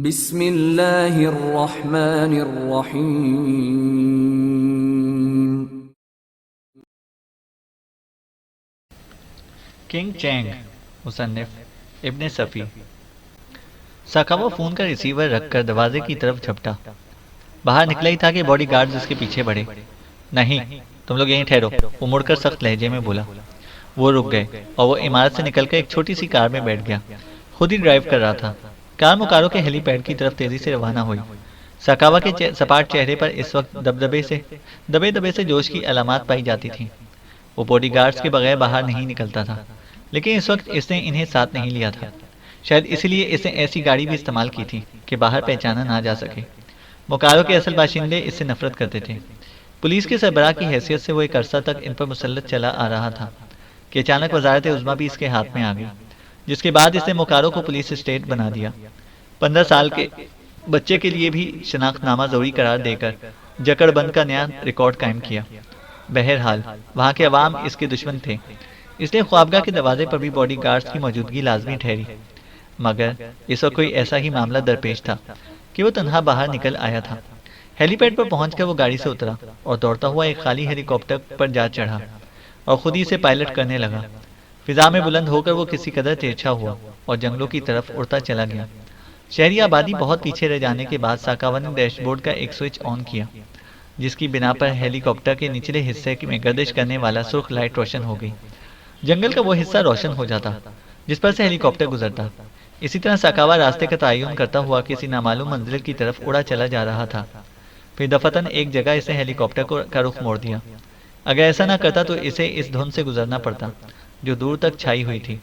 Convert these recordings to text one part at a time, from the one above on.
बिस्मिल्लाहिर्रहमानिर्रहीम। King Chang मुसन्निफ इब्ने Safi. साकावा phone का receiver रखकर दरवाजे की तरफ झपटा। बाहर निकला ही था कि बॉडी गार्ड्स उसके पीछे बढ़े। नहीं, तुम लोग यहीं ठहरो, वो मुड़कर सख्त लहजे में बोला। वो रुक गए और वो इमारत से निकलकर एक छोटी सी कार में बैठ गया। खुद ही ड्राइव कर रहा था। कार मुकारो के हेलीपैड की तरफ तेजी से रवाना हुई। साकावा के सपाट चेहरे पर इस वक्त दबे दबे से जोश की अलामात पाई जाती थी। वो बॉडीगार्ड्स के बगैर बाहर नहीं निकलता था, लेकिन इस वक्त इसने इन्हें साथ नहीं लिया था। शायद इसीलिए इसने ऐसी गाड़ी भी इस्तेमाल की थी कि बाहर पहचाना ना जा सके। मोकारो के असल बाशिंदे इससे नफरत करते थे। पुलिस के सरबराह की हैसियत से वो एक अरसा तक इन पर मुसल्लत चला आ रहा था कि अचानक वजारत उज़्मा भी इसके हाथ में आ गई, जिसके बाद इसने मोकारो को पुलिस स्टेट बना दिया। 15 साल के बच्चे के लिए भी शनाख्तनामा ज़रूरी करार देकर जकड़बंद का नया रिकॉर्ड कायम किया। बहरहाल वहाँ के अवाम इसके दुश्मन थे, इसलिए ख्वाबगाह के दरवाजे पर भी बॉडी गार्ड्स की मौजूदगी लाजमी ठहरी। मगर इस वक्त कोई ऐसा ही मामला दरपेश था कि वो तन्हा बाहर निकल आया था। हेलीपैड पर पहुंचकर वो गाड़ी से उतरा और दौड़ता हुआ एक खाली हेलीकॉप्टर पर जा चढ़ा और खुद ही से पायलट करने लगा। फिजा में बुलंद होकर वो किसी कदर तिरछा हुआ और जंगलों की तरफ उड़ता चला गया। शहरी आबादी बहुत पीछे रह जाने के बाद साकावा ने डैशबोर्ड का एक स्विच ऑन किया, जिसकी बिना पर हेलीकॉप्टर के निचले हिस्से में गर्दिश करने वाला सुर्ख लाइट रोशन हो गई। जंगल का वो हिस्सा रोशन हो जाता जिस पर से हेलीकॉप्टर गुजरता। इसी तरह साकावा रास्ते का तयन करता हुआ किसी नामालूम मंजिल की तरफ उड़ा चला जा रहा था। फिर दफतन एक जगह इसे हेलीकॉप्टर का रुख मोड़ दिया। अगर ऐसा ना करता तो इसे इस धुंध से गुजरना पड़ता जो दूर तक छाई हुई थी।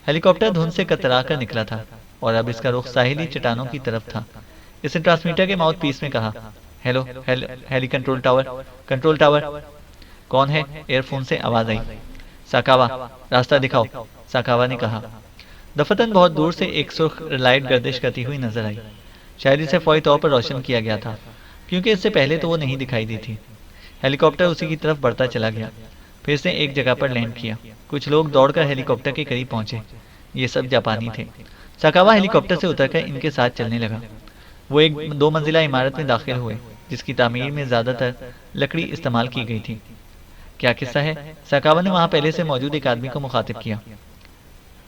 हेलीकॉप्टर धुंध से कतरा कर निकला था और अब इसका रुख साहिली चट्टानों की तरफ था। इसने ट्रांसमीटर के माउथ पीस में कहा, हेलो हेली कंट्रोल टावर। कौन है? एयरफोन से आवाज आई। साकावा, रास्ता दिखाओ, साकावा ने कहा। दफतन बहुत दूर से एक सुर्ख लाइट गर्दिश करती हुई नजर आई। शायद इसे फौरी तौर पर रोशन किया गया था, क्योंकि इससे पहले तो वो नहीं दिखाई दी थी। हेलीकॉप्टर उसी की तरफ बढ़ता चला गया। फिर इसने एक जगह पर लैंड किया। कुछ लोग दौड़कर हेलीकॉप्टर के करीब पहुंचे। ये सब जापानी थे। साकावा हेलीकॉप्टर से उतरकर इनके साथ चलने लगा। वो एक 2 मंजिला इमारत में दाखिल हुए, जिसकी तामीर में ज्यादातर लकड़ी इस्तेमाल की गई थी। क्या किस्सा है? साकावा ने वहां पहले से मौजूद एक आदमी को मुखातिब किया।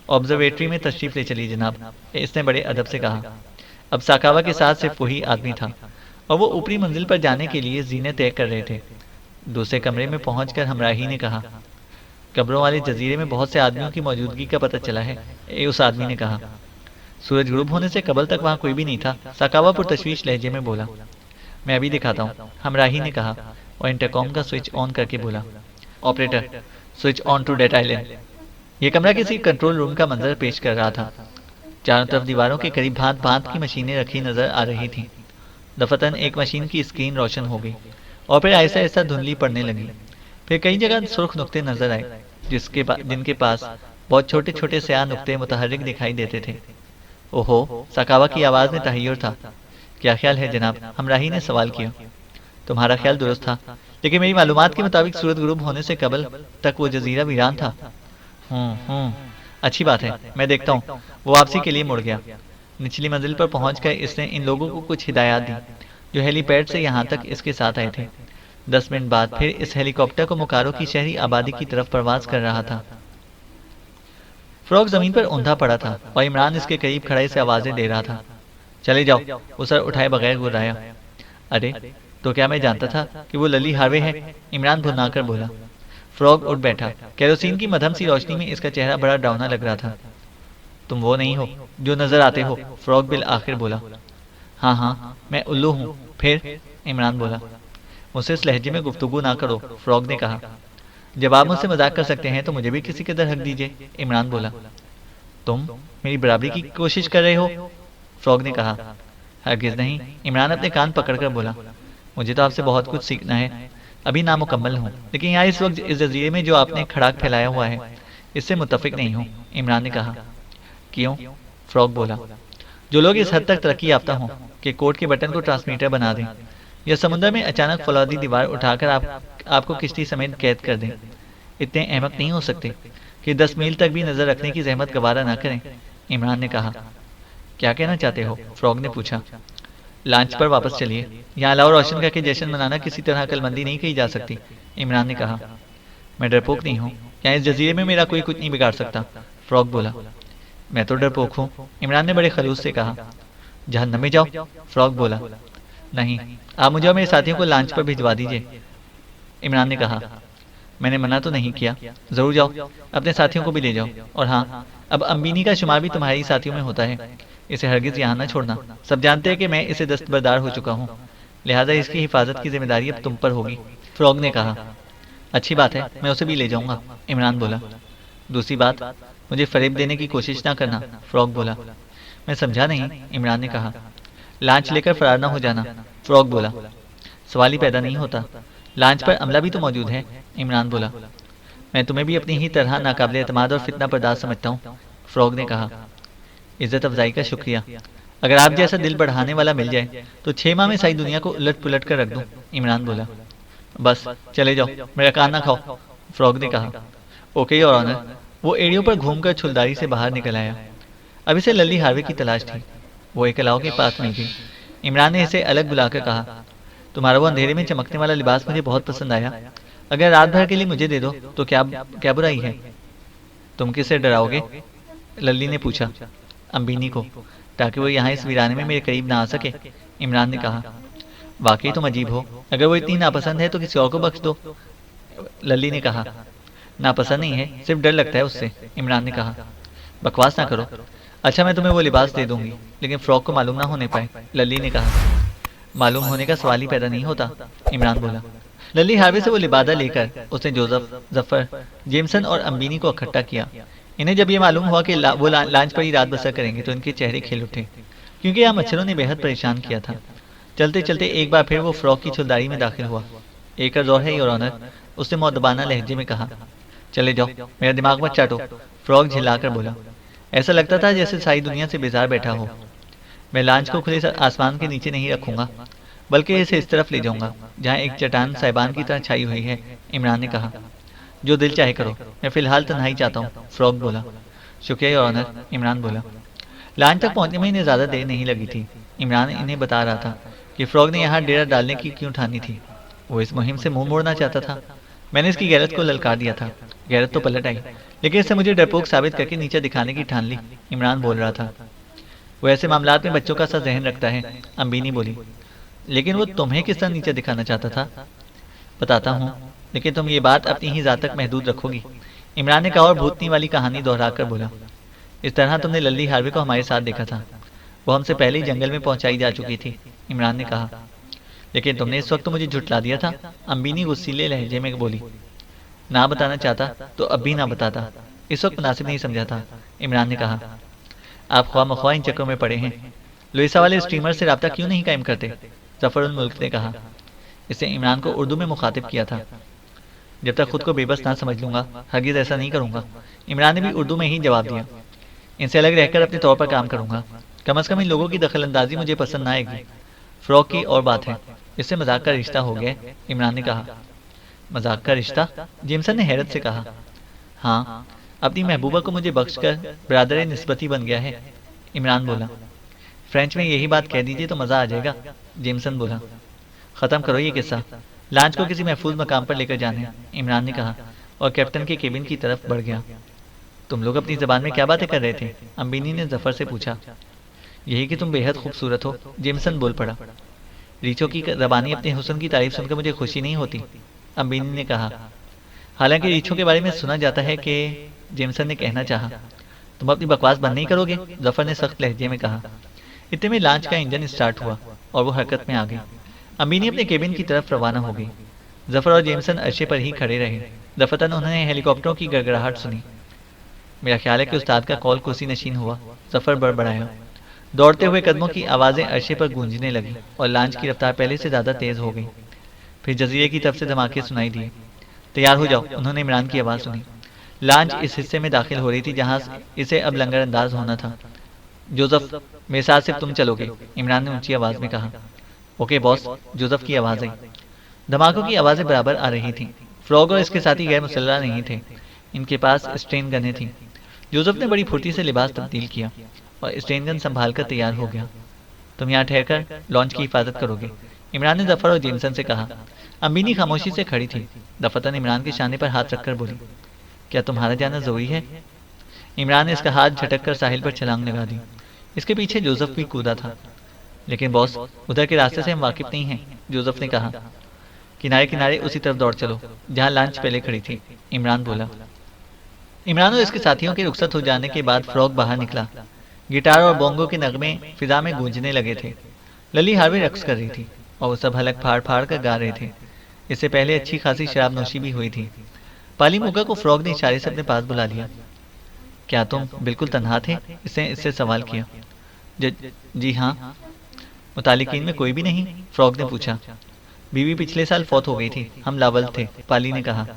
ऑब्जर्वेटरी में तशरीफ ले चलिए जनाब, इसने बड़े अदब से कहा। अब साकावा के साथ सिर्फ वही आदमी था और वो ऊपरी मंजिल पर जाने के लिए जीने तय कर रहे थे। दूसरे कमरे में पहुंचकर हमराही ने कहा, कब्रों वाले जजीरे में बहुत से आदमियों की मौजूदगी का पता चला है। उस आदमी ने कहा। सूरज गुरूब होने से कबल तक वहां कोई भी नहीं था, साकावा पुरतशवीश लहजे में बोला। मैं अभी दिखाता हूँ, हमराही ने कहा और इंटरकॉम का स्विच ऑन करके बोला, operator switch on to date island. यह कमरा किसी कंट्रोल रूम का मंजर पेश कर रहा था। चारों तरफ दीवारों के करीब भांत भांत की मशीनें रखी नजर आ रही थीं। दफतन एक मशीन की स्क्रीन रोशन हो गई और फिर ऐसा ऐसा धुंधली पड़ने लगी। फिर कई जगह सुर्ख नुक्ते नजर आए, जिनके पास बहुत छोटे छोटे स्याह नुक्ते मुतहर्रिक दिखाई देते थे। ओहो, साकावा की आवाज में तहय्युर था। क्या ख्याल है जनाब? हमराही ने सवाल किया। तुम्हारा ख्याल दुरुस्त था, लेकिन मेरी मालूमात के मुताबिक सूरज गुरूब होने से कबल तक वो जजीरा वीरान था। अच्छी बात है, मैं देखता हूँ। वो वापसी के लिए मुड़ गया। निचली मंजिल पर पहुंचकर इसने इन लोगों को कुछ हिदायत दी जो हेलीपैड से यहाँ तक इसके साथ आए थे। 10 मिनट बाद फिर इस हेलीकॉप्टर को मोकारो की शहरी आबादी की तरफ परवाज कर रहा था। फ्रॉग जमीन पर ऊंधा पड़ा था और इमरान इसके करीब खड़े से आवाजें दे रहा था। चले जाओ, वो सर उठाए बगैर गुर्राया। अरे, तो क्या मैं जानता था कि वो लली हार्वे है? इमरान भुनाकर बोला। फ्रॉग उठ बैठा। केरोसिन की मध्यम सी रोशनी में इसका चेहरा बड़ा डरावना लग रहा था। तुम वो नहीं हो जो नजर आते हो, फ्रॉग बिल आखिर बोला। हाँ हाँ, मैं उल्लू हूँ। फिर? इमरान बोला। मुझसे इस लहजे में गुफ्तगू ना करो, फ्रॉग ने कहा। जब आप मुझसे मजाक कर सकते हैं तो मुझे भी किसी कदर हक दीजिए, इमरान बोला। तुम मेरी बराबरी की कोशिश कर रहे हो? फ्रॉग ने कहा। हरगिज नहीं, इमरान अपने कान पकड़कर बोला। मुझे तो आपसे बहुत कुछ सीखना है। अभी नामुकम्मल हूँ, लेकिन यहाँ इस वक्त इस जजीरे में जो आपने खड़ाक फैलाया हुआ है, इससे मुतफिक नहीं हूँ, इमरान ने कहा। क्यों? फ्रॉग बोला। जो लोग इस हद तक तरक्की याफ्ता हों कि कोर्ट के बटन को ट्रांसमीटर बना दें या समुद्र में अचानक फौलादी दीवार उठाकर आपको किश्ती समेत कैद कर दें, इतने अहमक नहीं हो सकते कि 10 मील तक भी नजर रखने की जहमत गवारा ना करें, इमरान ने कहा। क्या कहना चाहते हो? फ्रॉग ने पूछा। लॉन्च पर वापस चलिए। यहाँ अलावा रोशन करके जश्न मनाना किसी तरह अक्लमंदी नहीं कही जा सकती, इमरान ने कहा। मैं डरपोक नहीं हूँ। यहाँ इस जजीरे में मेरा कोई कुछ नहीं बिगाड़ सकता, फ्रॉग बोला। मैं तो डरपोक हूँ, इमरान ने बड़े खलूस से कहा। जहन्नम में जाओ, फ्रॉग बोला। नहीं, आप मुझे और मेरे साथियों को लॉन्च पर भिजवा दीजिए, इमरान ने कहा। मैंने मना तो नहीं किया, जरूर जाओ, अपने साथियों को भी ले जाओ। और हाँ, अब अम्बिनी का शुमार भी तुम्हारी साथियों में होता है, इसे हरगिज यहाँ न छोड़ना। सब जानते हैं कि मैं इसे दस्तबरदार हो चुका हूँ, लिहाजा इसकी हिफाजत की जिम्मेदारी अब तुम पर होगी, फ्रॉग ने कहा। अच्छी बात है, मैं उसे भी ले जाऊंगा, इमरान बोला। दूसरी बात, मुझे फरेब देने की कोशिश ना करना, फ्रॉग बोला। मैं समझा नहीं, इमरान ने कहा। लांच लेकर फरार न हो जाना, फ्रॉग बोला। सवाल ही पैदा नहीं होता, लांच पर अमला भी तो मौजूद है, इमरान बोला। मैं तुम्हें भी अपनी ही तरह नाकाबिले एतमाद और फितना बर्दाश्त समझता हूँ, फ्रॉग ने कहा। इज्जत अफजाई का शुक्रिया। अगर आप जैसा दिल बढ़ाने वाला मिल जाए तो 6 माह में सारी दुनिया को उलट पुलट कर रख दूं, इमरान बोला। बस चले जाओ, मेरा कान ना खाओ, फ्रॉग ने कहा। Okay your honour. वो एड़ियों पर घूमकर छुलदारी से बाहर निकल आया। अब इसे लल्ली हार्वे की तलाश थी। वो एक अलाव के पास में थी। इमरान ने इसे अलग बुलाकर कहा, तुम्हारा वो अंधेरे में चमकने वाला लिबास मुझे बहुत पसंद आया। अगर रात भर के लिए मुझे दे दो तो क्या क्या बुराई है? तुम किसे डराओगे? लल्ली ने पूछा। अम्बिनी को, ताकि वो यहाँ इस वीराने में मेरे करीब ना आ सके, इमरान ने कहा। वाकई तुम अजीब हो, अगर वो इतनी नापसंद है तो किसी और को बख्श दो, लल्ली ने कहा। नापसंद नहीं है, सिर्फ डर लगता है उससे, इमरान ने कहा। बकवास ना करो। अच्छा, मैं तुम्हें वो लिबास दे दूंगी, लेकिन फ्रॉक को मालूम ना होने पाए, लल्ली ने कहा। मालूम होने का सवाल ही पैदा नहीं होता, इमरान बोला। लल्ली हार्वे से वो लिबादा लेकर उसने जोसेफ, जफर, जेमसन और अम्बिनी को इकट्ठा किया। इन्हें जब ये मालूम हुआ कि वो लांच पर ही रात बसर करेंगे तो इनके चेहरे खिल उठे, क्योंकि यहाँ मच्छरों ने बेहद परेशान किया था। चलते चलते एक बार फिर वो फ्रॉक की छुलदारी में दाखिल हुआ। एक और है योर ऑनर, उसने मौदबाना लहजे में कहा। चले जाओ, मेरा दिमाग मत चाटो, फ्रॉक झिल्लाकर बोला। ऐसा लगता था जैसे सारी दुनिया से बेजार बैठा हो। मैं लांच को खुले आसमान के नीचे नहीं रखूंगा, बल्कि इसे इस तरफ ले जाऊंगा जहाँ एक चट्टान साहिबान की तरह छाई हुई है, इमरान ने कहा। जो दिल चाहे करो, मैं फिलहाल तन्हाई चाहता हूँ, फ्रॉक बोला। शुक्रिया योर ऑनर, इमरान बोला। लांच तक पहुंचने में इन्हें ज्यादा देर नहीं लगी थी। इमरान इन्हें बता रहा था कि फ्रॉक ने यहाँ डेरा डालने की क्यों ठानी थी। वो इस मुहिम से मुंह मोड़ना चाहता था। मैंने इसकी गैरत को ललकार दिया था, गैरत तो पलट आई, लेकिन इससे मुझे डरपोक साबित करके नीचे दिखाने की ठान ली, इमरान बोल रहा था। वो ऐसे मामलात में बच्चों का सा जहन रखता है, अम्बिनी बोली। लेकिन वो तुम्हें किस तरह नीचे दिखाना चाहता था? बताता हूँ, लेकिन तुम ये बात अपनी ही जात तक महदूद रखोगी, इमरान ने कहा और भूतनी वाली कहानी दोहराकर बोला। इस तरह तुमने लल्ली हार्वे को हमारे साथ देखा था। वो हमसे पहले ही जंगल में पहुंचाई जा चुकी थी, इमरान ने कहा। लेकिन तुमने इस वक्त तो मुझे झुठला दिया था, अम्बिनी गुस्सीले लहजे में बोली। ना बताना चाहता तो अब भी ना बताता, इस वक्त मुनासिब नहीं समझा था, इमरान ने कहा। आप ख्वाह मख्वाह इन चक्रों में पड़े हैं। लुइसा वाले स्ट्रीमर से रब्ता क्यों नहीं कायम करते? जफर उल मुल्क ने कहा। इससे इमरान को उर्दू में मुखातिब किया था। जब तक खुद को बेबस ना समझ लूंगा, हरगिज ऐसा नहीं करूंगा, इमरान ने भी उर्दू में ही जवाब दिया। इनसे अलग रहकर अपने तौर पर काम करूंगा। कम अज कम इन लोगों की दखलंदाजी मुझे पसंद ना आएगी। फ्रॉक की और बात है, इससे मजाक का रिश्ता हो गया, इमरान ने कहा। मजाक का रिश्ता? जेमसन ने हैरत से कहा। हाँ, अपनी महबूबा को मुझे बख्शकर ब्रादर निस्बती बन गया है, इमरान बोला। फ्रेंच में यही बात कह दीजिए तो मजा आ जाएगा, जेमसन बोला। खत्म करो ये किस्सा, लांच को किसी महफूज मकाम पर लेकर जाने, इमरान ने कहा और कैप्टन के केबिन की तरफ बढ़ गया। तुम लोग अपनी जबान में क्या बातें कर रहे थे? अम्बिनी ने जफर से पूछा। यही कि तुम बेहद खूबसूरत हो, जेमसन बोल पड़ा। रीचो की जबानी अपने हुस्न की तारीफ सुनकर मुझे खुशी नहीं होती, अम्बिनी ने कहा। हालांकि रीछों के बारे में सुना जाता है कि, जेमसन ने कहना चाहा। तुम अपनी बकवास बंद नहीं करोगे? जफर ने सख्त लहजे में कहा। इतने में लांच का इंजन स्टार्ट हुआ और वो हरकत में आ गई। अम्बिनी अपने केबिन की तरफ रवाना हो गई। जफर और जेमसन अर्शे पर ही खड़े रहे। दफतन उन्होंने हेलीकॉप्टरों की गड़गड़ाहट सुनी। मेरा ख्याल है कि उस्ताद का कॉल कुर्सी नशीन हुआ, जफर बड़बड़ाया। दौड़ते हुए कदमों की आवाजें अर्शे पर गूंजने लगी और लांच की रफ्तार पहले से ज्यादा तेज हो गई। फिर जजीरे की तरफ से धमाके सुनाई दिए। तैयार हो जाओ, उन्होंने इमरान की आवाज सुनी। लांच इस हिस्से में दाखिल हो रही थी जहां इसे अब लंगर अंदाज होना था। जोसेफ, मेरे साथ सिर्फ तुम चलोगे, इमरान ने ऊंची आवाज में कहा। ओके बॉस, जोसेफ की आवाज आई। धमाकों की आवाजें बराबर आ रही थीं। फ्रॉग और इसके साथी गैर मुसल्लह नहीं थे, इनके पास स्ट्रेन गनें थीं। जोसेफ ने बड़ी फुर्ती से लिबास तब्दील किया और स्टेनगन संभाल कर तैयार हो गया। तुम यहाँ ठहरकर लॉन्च की हिफाजत करोगे, इमरान ने जफर और जेमसन से कहा। अम्बिनी खामोशी से खड़ी थी। दफतन इमरान के शाने पर हाथ रखकर बोली, क्या तुम्हारा जाना जरूरी है? इमरान ने इसका हाथ झटक कर साहिल पर छलांग लगा दी। इसके पीछे जोसेफ भी कूदा था। लेकिन बॉस, उधर के रास्ते से हम वाकिफ नहीं हैं, जोसेफ ने कहा। किनारे किनारे उसी तरफ दौड़ चलो जहाँ लॉन्च पहले खड़ी थी, इमरान बोला। इमरान और इसके साथियों के रुखसत हो जाने के बाद फ्रॉग बाहर निकला। गिटार और बोंगो के नगमे फिजा में गूंजने लगे थे। लली हार्वे रक्स कर रही थी और वो सब हलक फाड़ फाड़ कर गा रहे थे। इससे पहले अच्छी खासी शराब नोशी भी हुई थी। पाली मोगा को फ्रॉग ने इशारे से अपने पास बुला लिया। क्या तुम बिल्कुल तन्हा थे? इससे सवाल किया। जी हाँ। मुतालिकीन में कोई भी नहीं? फ्रॉग ने पूछा। बीवी पिछले साल फौत हो गई थी, हम लावल थे, पाली ने कहा।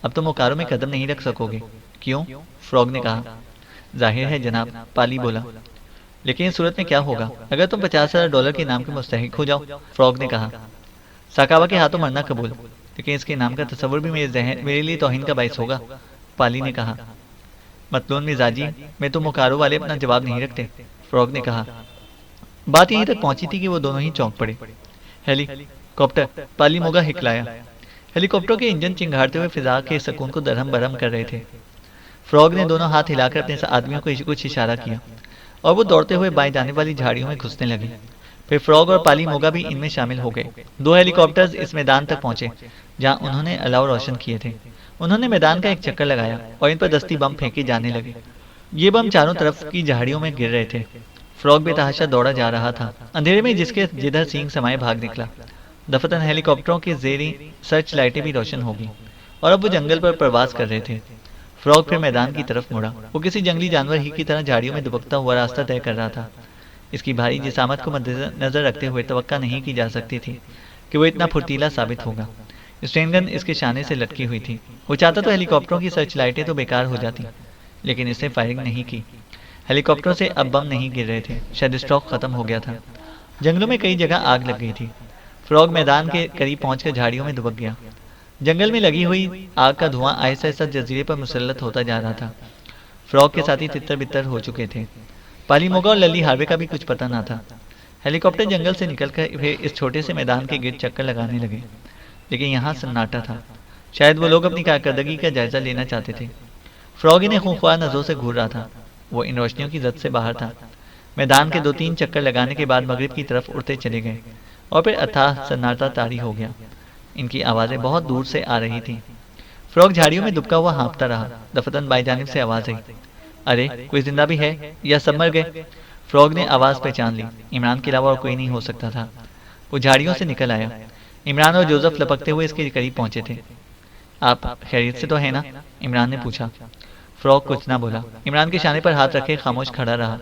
अब तुम ओकारो में कदम नहीं रख सकोगे। क्यों? फ्रॉग ने कहा। जाहिर है जनाब, पाली बोला। लेकिन इस सूरत में क्या होगा अगर तुम $50,000 के इनाम के मुस्तहिक हो जाओ? फ्रॉग ने कहा। साकावा के हाथों मरना कबूल, लेकिन इसके इनाम का तस्वुर भी मेरे लिए तौहीन का बाइस होगा, पाली ने कहा। मतलून मिजाजी में तुम ओकारो वाले अपना जवाब नहीं रखते, फ्रॉग ने कहा। बात यहीं तक पहुंची थी कि वो दोनों ही चौंक पड़े। हेलीकॉप्टर, पाली मोगा हिकलाया। हेलीकॉप्टर के इंजन चिंगारते हुए फिजा के सुकून को दरहम बरहम कर रहे थे। फ्रॉग ने दोनों हाथ हिलाकर अपने आदमियों को कुछ इशारा किया और वो दौड़ते हुए बाएं जाने वाली झाड़ियों में घुसने लगे। फिर फ्रॉग और पाली मोगा भी इनमें शामिल हो गए। 2 हेलीकॉप्टर्स इस मैदान तक पहुंचे जहां उन्होंने अलाव रोशन किए थे। उन्होंने मैदान का एक चक्कर लगाया और इन पर दस्ती बम फेंके जाने लगे। ये बम चारों तरफ की झाड़ियों में गिर रहे थे। फ्रॉग बेतहाशा दौड़ा जा रहा था, अंधेरे में जिसके जिधर सींग समाये भाग निकला। दफतन हेलीकॉप्टरों की जेरी सर्च लाइटें भी रोशन होगी और अब वो जंगल पर प्रवास कर रहे थे। फ्रॉग फिर मैदान की तरफ मुड़ा। वो किसी जंगली जानवर ही की तरह झाड़ियों में दुबकता हुआ रास्ता तय कर रहा था। इसकी भारी जिसामत को मद्देनजर रखते हुए तवक्का नहीं की जा सकती थी कि वो इतना फुर्तीला साबित होगा। स्ट्रेनगन इसके शाने से लटकी हुई थी। वो चाहता तो हेलीकॉप्टरों की सर्च लाइटें तो बेकार हो जाती, लेकिन इसने फायरिंग नहीं की। हेलीकॉप्टरों से अब बम नहीं गिर रहे थे, शायद स्टॉक खत्म हो गया था। जंगलों में कई जगह आग लग गई थी। फ्रॉग मैदान के करीब पहुंचकर झाड़ियों में दुबक गया। जंगल में लगी हुई आग का धुआं आहिस्ता आहिस्ता जजीरे पर मुसल्लत होता जा रहा था। फ्रॉग के साथी तितर बितर हो चुके थे। पाली मोगा और लली हार्वे का भी कुछ पता ना था। हेलीकॉप्टर जंगल से निकलकर वे इस छोटे से मैदान के गिर्द चक्कर लगाने लगे, लेकिन यहाँ सन्नाटा था। शायद वो लोग अपनी कारकर्दगी का जायजा लेना चाहते थे। फ्रॉग इन्हें खूंखार नजरों से घूर रहा था। वो इन रोशनियों की जद से बाहर था। मैदान के 2-3 चक्कर लगाने के बाद मगरिब की तरफ उड़ते चले गए और फिर अथाह सन्नाटा तारी हो गया। इनकी आवाज़ें बहुत दूर से आ रही थीं। फ्रॉग झाड़ियों में दुबका हुआ हाँफता रहा। दफतन बाई जानिब से आवाज़ आई। अरे, कोई जिंदा भी है या सब मर गए? फ्रॉग ने आवाज़ पहचान ली। इमरान के अलावा और कोई नहीं हो सकता था। वो झाड़ियों से निकल आया। इमरान और जोसेफ लपकते हुए इसके करीब पहुंचे थे। आप खैरियत से तो है ना? इमरान ने पूछा। फ्रॉग कुछ ना बोला। इमरान के शाने पर हाथ रखे खामोश खड़ा रहा।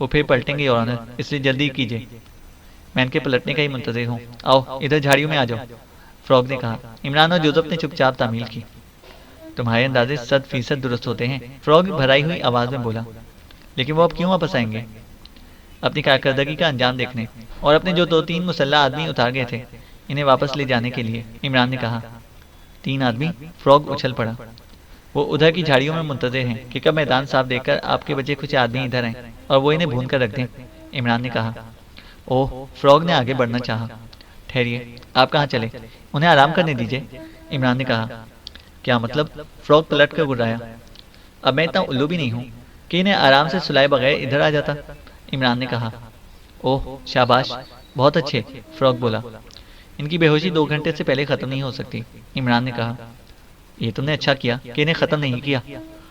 वो फिर पलटेंगे योर ऑनर, इसलिए जल्दी कीजिए। मैं इनके पलटने का ही मुंतज़िर हूँ। आओ इधर झाड़ियों में आ जाओ, फ्रॉग ने कहा। इमरान और जोसेफ ने चुपचाप तामील की। तुम्हारे अंदाजे 100% दुरुस्त होते हैं, फ्रॉग भराई हुई आवाज़ में बोला। लेकिन वो अब क्यों वापस आएंगे? अपनी कारकर्दगी का अंजाम देखने और अपने जो 2-3 मुसल्ला आदमी उतार गए थे, इन्हें वापस ले जाने के लिए, इमरान ने कहा। 3 आदमी? फ्रॉग उछल पड़ा। वो उधर की झाड़ियों में मुंतज़िर हैं कि कब मैदान साफ देखकर आपके बचे कुछ आदमी इधर आए और वो इन्हें भून कर रख दें, इमरान ने कहा। ओह, फ्रॉग ने आगे बढ़ना चाहा। ठहरिए, आप कहाँ चले? उन्हें आराम करने दीजिए, इमरान ने कहा। क्या मतलब? फ्रॉग पलट कर गुर्राया। अब मैं इतना उल्लू भी नहीं हूँ कि इन्हें आराम से सुलाए बगैर इधर आ जाता, इमरान ने कहा। ओह शाबाश, बहुत अच्छे, फ्रॉग बोला। इनकी बेहोशी 2 घंटे से पहले ख़त्म नहीं हो सकती, इमरान ने कहा। ये तुमने अच्छा किया कि इन्हें ख़त्म नहीं किया।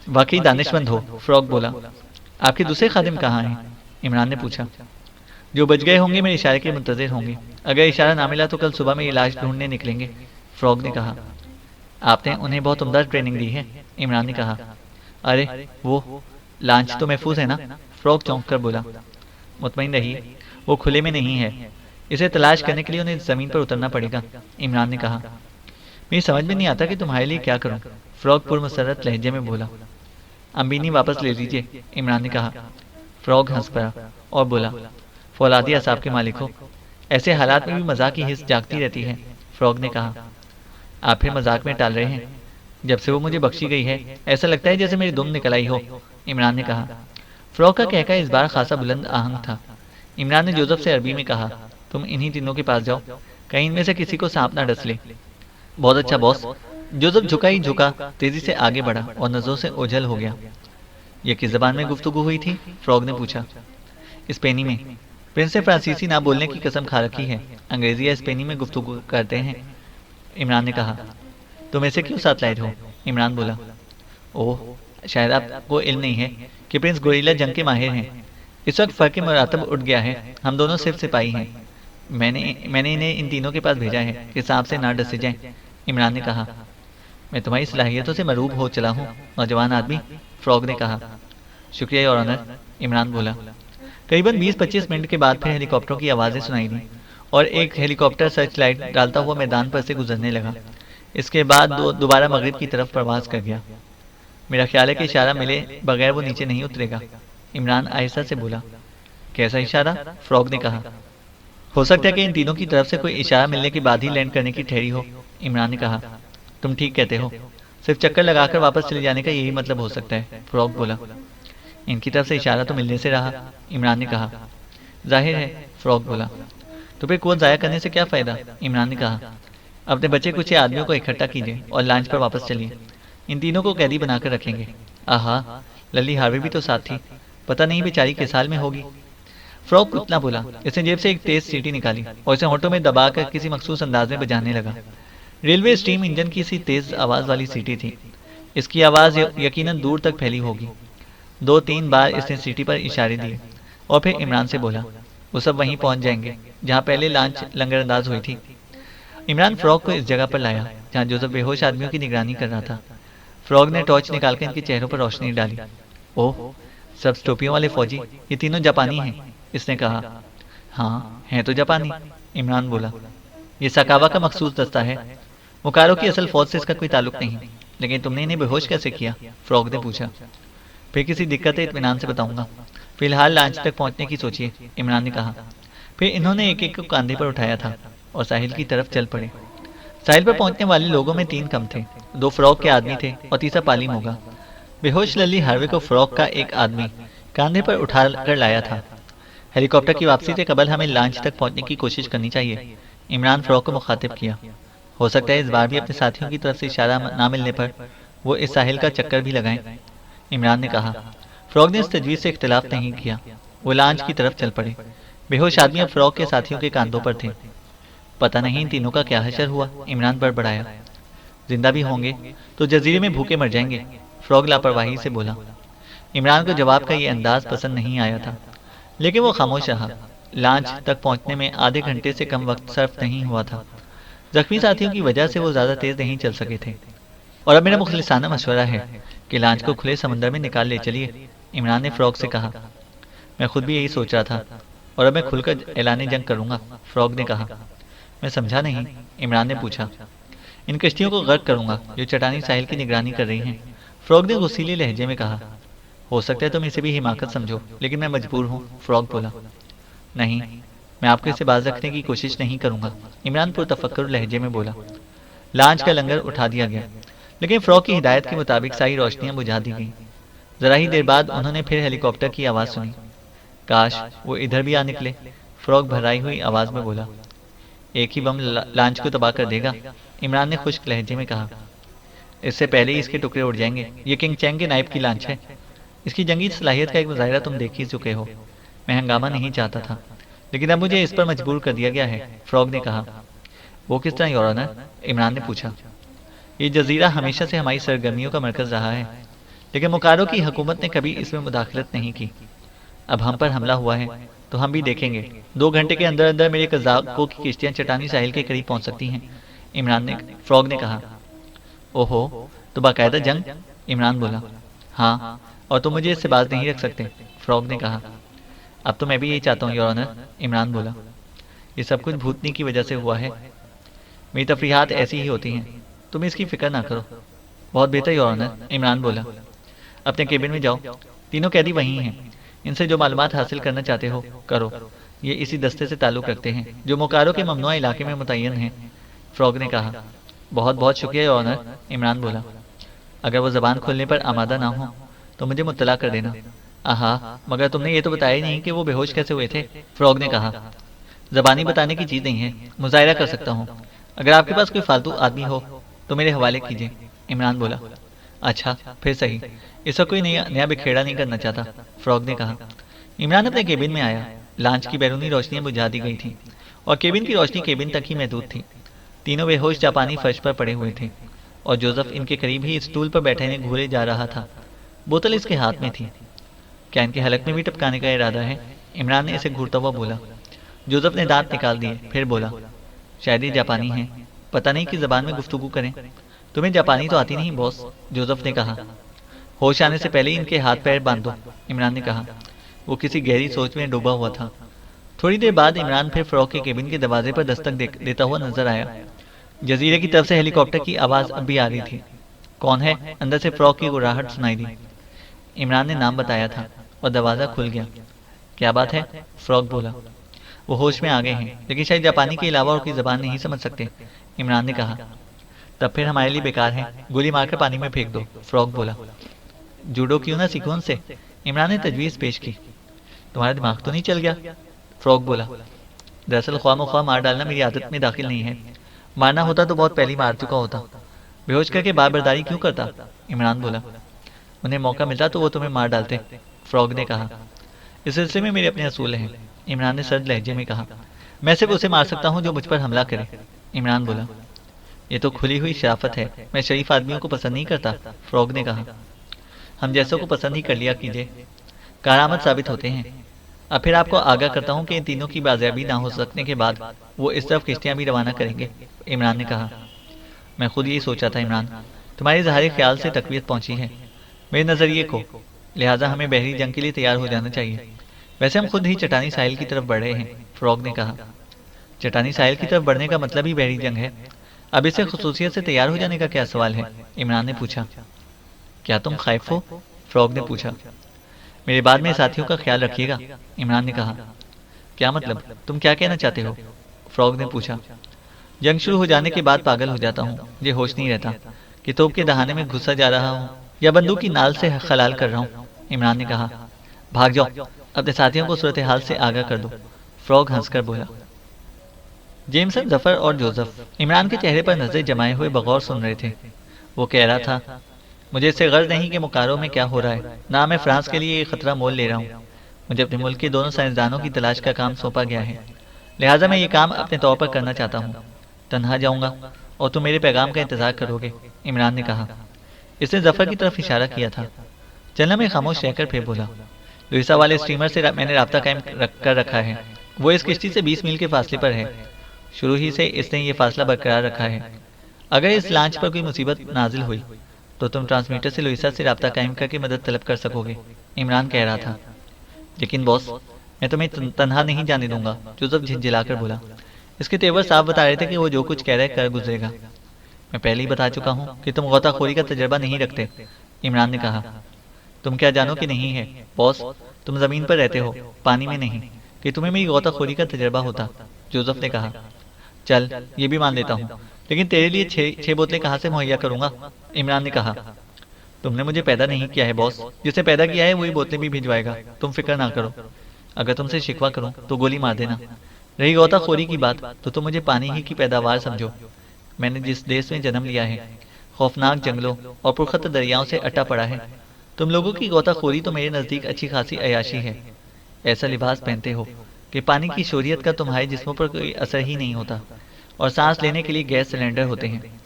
वाकई दानिशमंद हो, फ्रॉग बोला। आपके दूसरे खादिम कहाँ हैं? इमरान ने पूछा। जो बच गए होंगे मेरे इशारे के मुंतज़िर होंगे। अगर इशारा ना मिला तो कल सुबह में ये लाश ढूंढने निकलेंगे, फ्रॉग ने कहा। आपने उन्हें बहुत उम्दा ट्रेनिंग दी है, इमरान ने कहा। अरे वो लांच तो महफूज है ना? फ्रॉग चौंक कर बोला। मुतमईन रहिए, वो खुले में नहीं है। इसे तलाश करने के लिए उन्हें ज़मीन पर उतरना पड़ेगा, इमरान ने कहा। मेरी समझ में नहीं आता कि तुम्हारे लिए क्या करूं, फ्रॉग पुरमसरत लहजे में बोला। अम्बिनी वापस ले लीजिए, इमरान ने कहा। फ्रॉग हंस पड़ा और बोला, फौलादी असाब के मालिक हो, ऐसे हालात में भी मजाक की हिस्स जागती रहती है, फ्रॉग ने कहा। आप फिर मजाक में टाल रहे हैं। जब से वो मुझे बख्शी गई है ऐसा लगता है जैसे मेरी दुम निकल आई हो, इमरान ने कहा। फ्रॉग का कहका इस बार खासा बुलंद आहंग था। इमरान ने जोसेफ से अरबी में कहा, तुम इन्हीं तीनों के पास जाओ, कहीं इनमें से किसी को सांप ना डस ले। बहुत अच्छा बॉस। जोसेफ झुका ही झुका, तेजी से आगे बढ़ा और नजरों से ओझल हो गया। यह किस जबान में गुफ्तगू हुई थी? फ्रॉग ने पूछा। स्पेनी में। प्रिंस ने फ्रांसीसी ना बोलने की कसम खा रखी है, अंग्रेजी या स्पेनी में गुफ्तगू करते हैं, इमरान ने कहा। तुम ऐसे क्यों साथ लाए हो? इमरान बोला। ओह, शायद आपको इल्म नहीं है कि प्रिंस गोरिल्ला जंग के माहिर हैं। इस वक्त फर्क मुरातब उठ गया है, हम दोनों सिर्फ सिपाही हैं। मैंने इन्हें इन तीनों के पास भेजा है कि सांप से ना डसे जाएं, इमरान ने कहा। मैं तुम्हारी सलाहियतों से मरूब हो चला हूँ, नौजवान आदमी, फ्रॉग ने कहा। शुक्रिया योर ऑनर, इमरान बोला। करीबन 20-25 मिनट के बाद फिर हेलीकॉप्टरों की आवाज़ें सुनाई दी और एक हेलीकॉप्टर सर्च लाइट डालता हुआ मैदान पर से गुजरने लगा। इसके बाद दोबारा मगरिब की तरफ प्रवास कर गया। मेरा ख्याल है कि इशारा मिले बगैर वो नीचे नहीं उतरेगा, इमरान आहिस्ता से बोला। कैसा इशारा? फ्रॉग ने कहा। हो सकता है कि इन तीनों की तरफ से कोई इशारा मिलने के बाद ही लैंड करने की ठहरी हो, इमरान ने कहा। तुम ठीक कहते हो, सिर्फ चक्कर लगाकर वापस चले जाने का यही मतलब हो सकता है, फ्रॉग बोला। इनकी तरफ से इशारा तो मिलने से रहा, इमरान ने कहा। जाहिर है, फ्रॉग बोला। तो फिर कुवत ज़ाया करने से क्या फ़ायदा, इमरान ने कहा। अपने बचे कुछ आदमियों को इकट्ठा कीजिए और लॉन्च पर वापस चलिए। इन तीनों को कैदी बनाकर रखेंगे। आहा, लली हार्वे भी तो साथ थी, पता नहीं बेचारी किस हाल में होगी। फ्रॉग इतना बोला, इसने जेब से एक तेज सीटी निकाली और इसे होंठों में दबाकर किसी मखसूस अंदाज में बजाने लगा। रेलवे स्टीम इंजन की सी तेज आवाज़ वाली सीटी थी। इसकी आवाज़ यकीनन दूर तक फैली होगी। 2-3 बार इसने सीटी पर इशारे दिए और फिर इमरान से बोला, वो सब वहीं पहुंच जाएंगे जहां पहले लॉन्च लंगरअंदाज हुई थी। इमरान फ्रॉग को इस जगह पर लाया जहां जोसेफ बेहोश आदमियों की निगरानी कर रहा था। फ्रॉग ने टॉर्च निकालकर इनके चेहरों पर रोशनी डाली। ओह, सब टोपियों वाले फौजी, ये तीनों जापानी हैं, इसने कहा। हाँ, हैं तो जापानी, इमरान बोला। ये सकावा का मखसूस दस्ता है, मुकारो की असल फौज से इसका कोई ताल्लुक नहीं। लेकिन तुमने इन्हें बेहोश कैसे किया? फ्रॉग ने पूछा। फिर किसी दिक्कत है इत्मीनान से बताऊंगा, फिलहाल लॉन्च तक पहुंचने की सोचिए, इमरान ने कहा। फिर इन्होंने एक एक को कंधे पर उठाया था और साहिल की तरफ चल पड़े। साहिल पर पहुंचने वाले लोगों में 3 कम थे, 2 फ्रॉग के आदमी थे और तीसरा पालिम होगा। बेहोश लली हार्वे को फ्रॉग का एक आदमी कंधे पर उठा कर लाया था। हेलीकॉप्टर की वापसी से कबल हमें लॉन्च तक पहुंचने की कोशिश करनी चाहिए, इमरान फ्रॉग को मुखातिब किया। हो सकता है इस बार भी अपने साथियों की तरफ से इशारा ना मिलने पर वो इस साहिल का चक्कर भी लगाएं, इमरान ने कहा। फ्रॉग ने इस तजवीज़ से इख्तिलाफ नहीं किया। वो लॉन्च की तरफ चल पड़े। बेहोश आदमी अब फ्रॉग के साथियों के कांधों पर थे। पता नहीं इन तीनों का क्या हशर हुआ, इमरान बड़बड़ाया। जिंदा भी होंगे तो जजीरे में भूखे मर जाएंगे, फ्रॉग लापरवाही से बोला। इमरान को जवाब का ये अंदाज पसंद नहीं आया था, लेकिन वो खामोश रहा। लॉन्च तक पहुंचने में आधे घंटे से कम वक्त सर्फ नहीं हुआ था। जख्मी साथियों की वजह से वो ज़्यादा तेज़ नहीं चल सके थे। और अब मेरा मुखलिसाना मशवरा है कि लॉन्च को खुले समंदर में निकाल ले चलिए, इमरान ने फ्रॉग से कहा। मैं खुद भी यही सोच रहा था और अब मैं खुलकर ऐलान जंग करूंगा, फ्रॉग ने कहा। मैं समझा नहीं, इमरान ने पूछा। इन कश्तियों को गर्क करूंगा जो चटानी साहिल की निगरानी कर रही हैं, फ्रॉग ने गुस्सीले लहजे में कहा। हो सकता है तुम इसे भी हिमाकत समझो, लेकिन मैं मजबूर हूँ, फ्रॉग बोला। नहीं, मैं आपको इसे बाज रखने की कोशिश नहीं करूंगा, इमरान पुरतफक्कुर लहजे में बोला। लॉन्च का लंगर उठा दिया गया, लेकिन फ्रॉग की हिदायत के मुताबिक सारी रोशनियां बुझा दी गईं। जरा ही देर बाद उन्होंने फिर हेलीकॉप्टर की आवाज़ सुनी। काश वो इधर भी आ निकले, फ्रॉग भराई हुई आवाज़ में बोला। एक ही बम लॉन्च को तबाह कर देगा, इमरान ने खुश्क लहजे में कहा। इससे पहले ही इसके टुकड़े उड़ जाएंगे। ये किंग चैंग के नायब की लॉन्च है, इसकी जंगी सलाहियत का एक मुजाहिरा तुम देख ही चुके हो। मैं हंगामा नहीं चाहता था, लेकिन अब मुझे इस पर मजबूर कर दिया गया है, फ्रॉग ने कहा। वो किस तरह योर ऑनर? इमरान ने पूछा। ये जजीरा हमेशा से हमारी सरगर्मियों का मरकज़ रहा है, लेकिन मुकारो की हुकूमत ने कभी इसमें मुदाखलत नहीं की। अब हम पर हमला हुआ है तो हम भी देखेंगे। 2 घंटे के अंदर अंदर मेरे कज़ाकों की किश्तियाँ चटानी साहिल के करीब पहुंच सकती हैं, फ्रॉग ने कहा। ओहो, तो बाकायदा जंग? इमरान बोला। हाँ, और तुम मुझे इससे बाज नहीं रख सकते, फ्रॉग ने कहा। अब तो मैं भी यही चाहता हूँ योर ऑनर, इमरान बोला। ये सब कुछ भूतनी की वजह से हुआ है। मेरी तफरीहात ऐसी ही होती हैं, तुम इसकी फिक्र ना करो। बहुत बेहतर योर ऑनर, इमरान बोला। अपने केबिन में जाओ, तीनों कैदी वहीं हैं। इनसे जो मालूमात हासिल करना चाहते हो करो। ये इसी दस्ते से ताल्लुक़ रखते हैं जो मोकारो के ममनुआ इलाके में मुतय्यन है, फ्रॉग ने कहा। बहुत बहुत शुक्रिया योर ऑनर, इमरान बोला। अगर वो ज़बान खोलने पर आमादा ना हो तो मुझे मुत्तला कर देना। आहा, मगर तुमने ये तो बताया ही नहीं कि वो बेहोश कैसे हुए थे। फ्रॉग ने कहा। जबानी बताने की चीज़ नहीं है, मुजाहिरा कर सकता हूँ। अगर आपके पास कोई फालतू आदमी हो तो मेरे हवाले कीजिए। इमरान बोला। अच्छा, फिर सही। इस वक्त कोई नया नया बिखेड़ा नहीं करना चाहता, फ्रॉग ने कहा। इमरान अपने केबिन में आया। लांच की बैरूनी रोशनियां बुझा दी गई थी और केबिन की रोशनी केबिन तक ही महदूद थी। तीनों बेहोश जापानी फर्श पर पड़े हुए थे और जोसेफ इनके करीब ही स्टूल पर बैठे ने घूरे जा रहा था। बोतल इसके हाथ में थी। क्या इनके हलक में भी टपकाने का इरादा है? इमरान ने इसे घूरता हुआ बोला। जोसेफ ने दांत निकाल दिए, फिर बोला, शायद ये जापानी है, पता नहीं किस जबान में गुफ्तगू करें। तुम्हें जापानी तो आती नहीं बॉस, जोसेफ ने कहा। होश आने से पहले ही इनके हाथ पैर बांध दो, इमरान ने कहा। वो किसी गहरी सोच में डूबा हुआ था। थोड़ी देर बाद इमरान फिर फ्रॉक के केबिन के दरवाजे पर दस्तक देता हुआ नजर आया। जजीरे की तरफ से हेलीकॉप्टर की आवाज अब भी आ रही थी। कौन है? अंदर से फ्रॉक की गुर्राहट सुनाई दी। इमरान ने नाम बताया था और दरवाज़ा खुल गया। क्या बात है? फ्रॉक बोला। वो होश में आ गए हैं, लेकिन शायद जापानी के अलावा और कोई ज़बान नहीं समझ सकते, इमरान ने कहा। तब फिर हमारे लिए बेकार है, गोली मारकर पानी में फेंक दो, फ्रॉक बोला। जूडो क्यों ना सीखो उनसे, इमरान ने तजवीज़ पेश की। तुम्हारा दिमाग तो नहीं चल गया? फ्रॉक बोला। दरअसल ख्वाह मार डालना मेरी आदत में दाखिल नहीं है। मारना होता तो बहुत पहले मार चुका होता। बेहोश करके बार बर्दारी क्यों करता? इमरान बोला। उन्हें मौका मिलता तो वो तुम्हें मार डालते, फ्रॉग ने कहा। इस सिलसिले में मेरे अपने असूल हैं, इमरान ने सर्द लहजे में कहा। मैं सिर्फ उसे मार सकता हूँ जो मुझ पर हमला करे, इमरान बोला। ये तो खुली हुई शराफत है, मैं शरीफ आदमियों को पसंद नहीं करता, फ्रॉग ने कहा। हम जैसों को पसंद ही कर लिया कीजिए, कारामद साबित होते हैं। अब फिर आपको आगाह करता हूँ कि इन तीनों की बाजियाबी ना हो सकने के बाद वो इस तरफ किश्तियाँ भी रवाना करेंगे, इमरान ने कहा। मैं खुद यही सोचा था इमरान, तुम्हारे ज़ाहिर ख्याल से तकवीत पहुंची है मेरे नज़रिए को, लिहाजा हमें बहरी जंग के लिए तैयार हो जाना चाहिए। वैसे हम खुद ही चटानी साहिल की तरफ बढ़ रहे हैं, फ्रॉग ने कहा। चटानी साहिल की तरफ बढ़ने का मतलब ही बहरी जंग है। अब इसे खसूसियत से तैयार हो जाने का क्या सवाल है, इमरान ने पूछा। क्या तुम खैफ हो? फ्रॉग ने पूछा। मेरे बाद में साथियों का ख्याल रखिएगा, इमरान ने कहा। क्या मतलब, तुम क्या कहना चाहते हो? फ्रॉग ने पूछा। जंग शुरू हो जाने के बाद पागल हो जाता हूँ, ये होश नहीं रहता कि तोप के दहाने में घुसा जा रहा हूँ या बंदूक की नाल से खलाल कर रहा हूँ, इमरान ने कहा। भाग जाओ, अपने साथियों को सूरत हाल से आगाह कर दो, फ्रॉग हंसकर बोला। जेमसन, जफर और जोसेफ इमरान के चेहरे पर नजरें जमाए हुए बगौर सुन रहे थे। वो कह रहा था, मुझे इससे गर्ज नहीं कि मुकारों में क्या हो रहा है, ना मैं फ्रांस के लिए ये खतरा मोल ले रहा हूँ। मुझे अपने मुल्क के दोनों साइंसदानों की तलाश का काम सौंपा गया है, लिहाजा मैं ये काम अपने तौर पर करना चाहता हूँ। तन्हा जाऊंगा और तुम मेरे पैगाम का इंतजार करोगे, इमरान ने कहा। इसने जफर की तरफ इशारा किया था। चलना में खामोश रहकर फिर बोला, लुइसा वाले स्टीमर से मैंने राब्ता कायम कर रखा है। वो इस किश्ती से 20 मील के फासले पर है। शुरू ही से इसने ये फासला बरकरार रखा है। अगर इस लांच पर कोई मुसीबत नाजिल हुई तो तुम ट्रांसमीटर से लुइसा से राब्ता कायम करके मदद तलब कर सकोगे, इमरान कह रहा था। लेकिन बॉस, मैं तुम्हें तन्हा नहीं जाने दूंगा, जोसेफ झिंझिलाकर बोला। इसके तेवर साफ बता रहे थे कि वो जो कुछ कह रहे कर गुजरेगा। मैं पहले ही बता चुका हूँ कि तुम गौताखोरी का तजर्बा नहीं रखते, इमरान ने कहा। तुम क्या जानो कि नहीं है बॉस, तुम जमीन पर रहते हो, पानी में नहीं, कि तुम्हें मेरी गौताखोरी का तजर्बा होता, जोसेफ ने कहा। चल, ये भी मान लेता हूँ, लेकिन तेरे लिए छह बोतलें कहाँ से मुहैया करूंगा, इमरान ने कहा। तुमने मुझे पैदा नहीं किया है बॉस, जिसे पैदा किया है वही बोतलें भी भिजवाएगा, तुम फिक्र ना करो। अगर तुमसे शिकवा करूं तो गोली मार देना। रही गौताखोरी की बात तो तुम मुझे पानी ही की पैदावार समझो। मैंने जिस देश में जन्म लिया है, खौफनाक जंगलों और पुरखत दरियाओं से अटा पड़ा है। तुम लोगों की गौताखोरी तो मेरे नज़दीक अच्छी खासी अयाशी है। ऐसा लिबास पहनते हो कि पानी की शोरियत का तुम्हारे जिस्मों पर कोई असर ही नहीं होता, और सांस लेने के लिए गैस सिलेंडर होते हैं।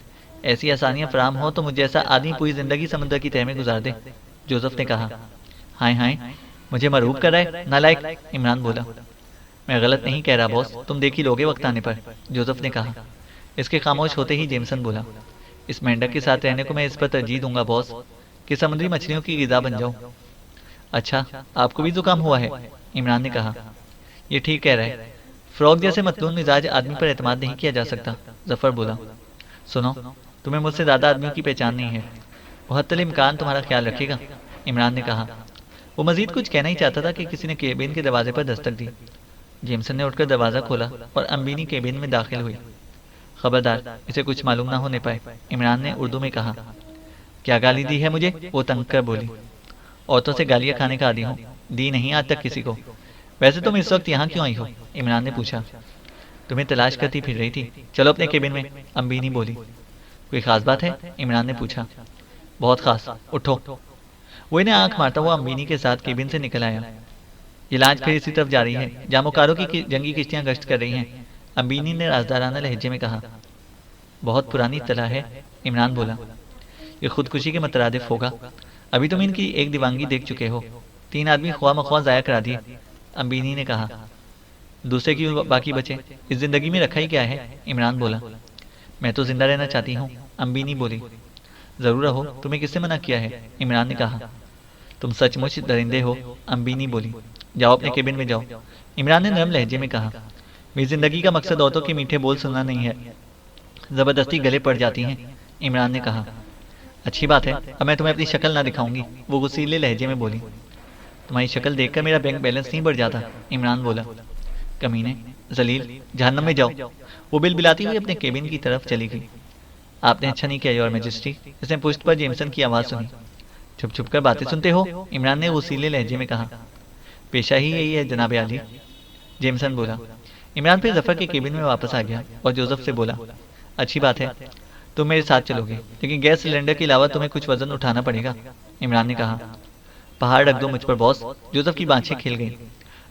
ऐसी आसानियां फराम हो तो मुझे ऐसा आदमी पूरी जिंदगी समुद्र की तह में गुजार दे, जोसेफ ने कहा। हाय हाय, मुझे मरूब कर रहा है नालायक, इमरान बोला। मैं गलत नहीं कह रहा बॉस, तुम देख ही लोगे वक्त आने पर, जोसेफ ने कहा। इसके खामोश होते ही जेमसन बोला, इस मेंढक के साथ रहने को मैं इस पर तरजीह दूंगा बॉस, कि समुद्री मछलियों की गिज़ा बन जाऊं। अच्छा, आपको भी जुकाम हुआ है, इमरान ने कहा। ये ठीक कह रहा है, फ्रॉग जैसे मतलून मिजाज आदमी पर एतमाद नहीं किया जा सकता, जफर बोला। सुनो, तुम्हें मुझसे ज़्यादा आदमियों की पहचान नहीं है, मुहत्तल इम्कान तुम्हारा ख्याल रखेगा, इमरान ने कहा। वो मजीद कुछ कहना ही चाहता था कि किसी ने केबिन के दरवाजे पर दस्तक दी। जेमसन ने उठकर दरवाज़ा खोला और अम्बिनी केबिन में दाखिल हुई। खबरदार, इसे कुछ मालूम ना होने पाए, इमरान ने उर्दू में कहा। क्या गाली दी है मुझे, वो तंग कर बोली। औरतों से गालियाँ खाने का आदी हूँ, दी नहीं आज तक किसी को। वैसे तुम इस वक्त यहाँ क्यों आई हो? इमरान ने पूछा। तुम्हें तलाश करती फिर रही थी, चलो अपने केबिन में, अम्बीनी बोली। कोई खास बात है? इमरान ने पूछा। बहुत खास, उठो। वो इन्हें आंख मारता हुआ अम्बीनी के साथ केबिन से निकल आया। ये लॉन्च फिर इसी तरफ जा रही है, जहाँ मोकारों की जंगी किश्तियां गश्त कर रही हैं, अम्बीनी ने राजदाराना लहजे में कहा। बहुत पुरानी तला है, इमरान बोला। ये खुदकुशी के मतरादिफ होगा। अभी तुम इनकी एक दीवानगी देख चुके हो, 3 आदमी ख्वाह मख्वाह जाया करा दिए, अम्बीनी ने कहा। दूसरे की बाकी बचे, इस जिंदगी में रखा ही क्या है? इमरान बोला। मैं तो जिंदा रहना चाहती हूँ, अम्बीनी बोली। जरूर रहो, तुम्हें किसने मना किया है? इमरान ने कहा। तुम सचमुच दरिंदे हो, अम्बीनी बोली। जाओ अपने केबिन में जाओ, इमरान ने नरम लहजे में कहा। मेरी जिंदगी का मकसद औरतों के मीठे बोल सुनना नहीं है, जबरदस्ती गले पड़ जाती हैं, इमरान ने कहा। अच्छी बात है, अब मैं तुम्हें अपनी शक्ल ना दिखाऊंगी, वो गुस्सीले लहजे में बोली। तुम्हारी शक्ल देखकर मेरा बैंक बैलेंस नहीं बढ़ जाता, इमरान बोला। कमीने, जलील, जहन्नम में जाओ। वो बिलबिलाती हुई अपने केबिन की तरफ चली गई। आपने अच्छा नहीं किया योर मैजेस्टी, इसने पुष्ट पर जेमसन की आवाज़ सुनी। छुप छुप कर बातें सुनते हो, इमरान ने गुस्सीले लहजे में कहा। पेशा ही यही है जनाब आली, जेमसन बोला। इमरान फिर जफर के केबिन में वापस आ गया और जोसेफ से बोला। अच्छी बात है, तुम मेरे साथ चलोगे, लेकिन गैस सिलेंडर के अलावा तुम्हें कुछ वजन उठाना पड़ेगा, इमरान ने कहा। पहाड़ रख दो मुझ पर बॉस, जोसेफ की बाँछें खिल गई।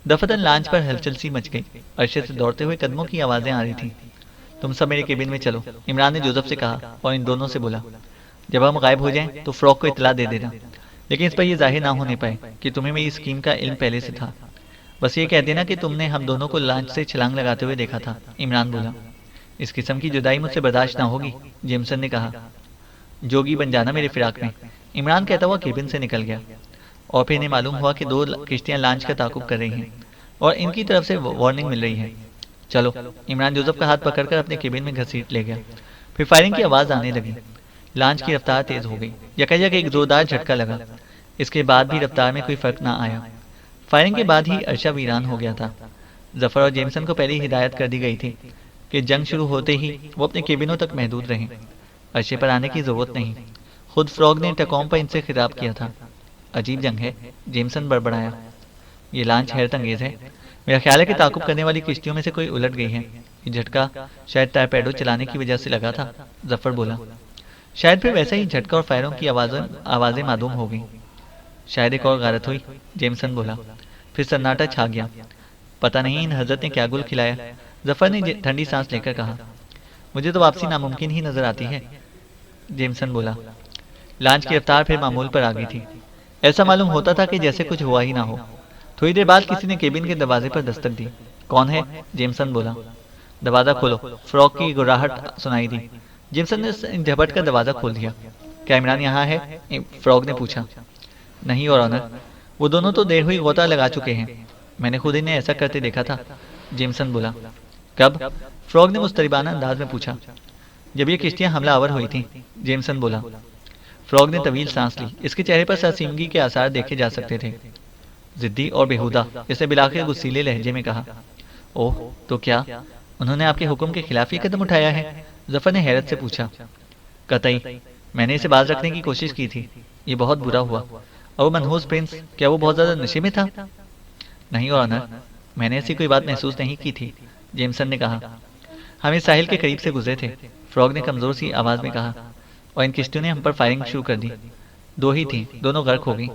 दफतन लांच पर हलचल सी मच गई, अरशे से दौड़ते हुए कदमों की आवाज़ें आ रही थीं। तुम सब मेरे केबिन में चलो, इमरान ने जोसेफ से कहा और इन दोनों से बोला। जब हम गायब हो जाएं तो फ्रॉक को इतला दे देना, लेकिन इस पर यह जाहिर ना होने पाए कि तुम्हें मेरी स्कीम का इल्म पहले से था। बस ये कह देना कि तुमने हम दोनों को लॉन्च से छलांग लगाते हुए देखा था, इमरान बोला। इस किस्म की जुदाई मुझसे बर्दाश्त ना होगी, जेमसन ने कहा। जोगी बन जाना मेरे फिराक में, इमरान कहता हुआ केबिन से निकल गया। और फिर इन्हें मालूम हुआ कि 2 किश्तियां लॉन्च का ताकुब कर रही हैं और इनकी तरफ से वार्निंग मिल रही है। चलो, इमरान जोसेफ का हाथ पकड़कर अपने केबिन में घसीट ले गया। फिर फायरिंग की आवाज़ आने लगी। लॉन्च की रफ्तार तेज हो गई, यकायक एक जोरदार झटका लगा। इसके बाद भी रफ्तार में कोई फर्क ना आया। फायरिंग के बाद ही अर्शा वीरान हो गया था। जफर और जेमसन को पहले ही हिदायत कर दी गई थी कि जंग शुरू होते ही वो अपने केबिनों तक महदूद रहें। अर्शे पर आने की जरूरत नहीं। खुद फ्रॉग ने टकॉम पर इनसे खिताब किया था। अजीब जंग है, जेमसन बड़बड़ाया। ये लांच हैरत अंगेज है। मेरा ख्याल है कि ताकुब करने वाली किश्तियों में से कोई उलट गई है। ये झटका शायद टारपेडो चलाने की वजह से लगा था, जफर बोला। शायद फिर वैसे ही झटका और फायरों की आवाज़ें मालूम हो गई। शायद एक और गारत हुई, जेमसन बोला। फिर सन्नाटा छा गया। पता नहीं इन हजरत ने क्या गुल खिलाया, जफर ने ठंडी सांस लेकर कहा। मुझे तो वापसी नामुमकिन ही नजर आती है, जेमसन बोला। लॉन्च की रफ्तार फिर मामूल पर आ गई थी। ऐसा मालूम होता था कि जैसे कुछ हुआ ही ना हो। थोड़ी देर बाद किसी ने केबिन के दरवाजे पर दस्तक दी। कौन है? जेमसन बोला। दरवाजा खोलो, फ्रॉक की गुर्राहट सुनाई दी। जेमसन ने झपट कर दरवाजा खोल दिया। क्या इमरान यहाँ है? फ्रॉग ने पूछा। नहीं और ऑनर, वो दोनों तो देर हुई गोता लगा चुके हैं। मैंने खुद इन्हें ऐसा करते देखा था, जेमसन बोला। कब? फ्रॉग ने मुस्तरिबाना अंदाज में पूछा। जब ये किश्तियां हमला आवर हुई थीं, जेमसन बोला। फ्रॉग ने तवील सांस ली। इसके चेहरे पर सरसीमगी के आसार देखे जा सकते थे। जिद्दी और बेहुदा, इसने बिलाकर गुस्सीले लहजे में कहा। ओह, तो क्या उन्होंने आपके हुक्म के खिलाफ ही कदम उठाया है? जफर ने हैरत से पूछा। कतई, मैंने इसे बाज रखने की कोशिश की थी। ये बहुत बुरा हुआ। और वो मनहूस प्रिंस, क्या वो बहुत ज्यादा नशे में था? नहीं और ऑनर, मैंने ऐसी कोई बात महसूस नहीं की थी, जेमसन ने कहा। हम इस साहिल के करीब से गुजरे थे, फ्रॉग ने कमजोर सी आवाज में कहा, और इन किश्तियों ने हम पर फायरिंग शुरू कर दी। 2 ही थी, दोनों गर्क हो गई।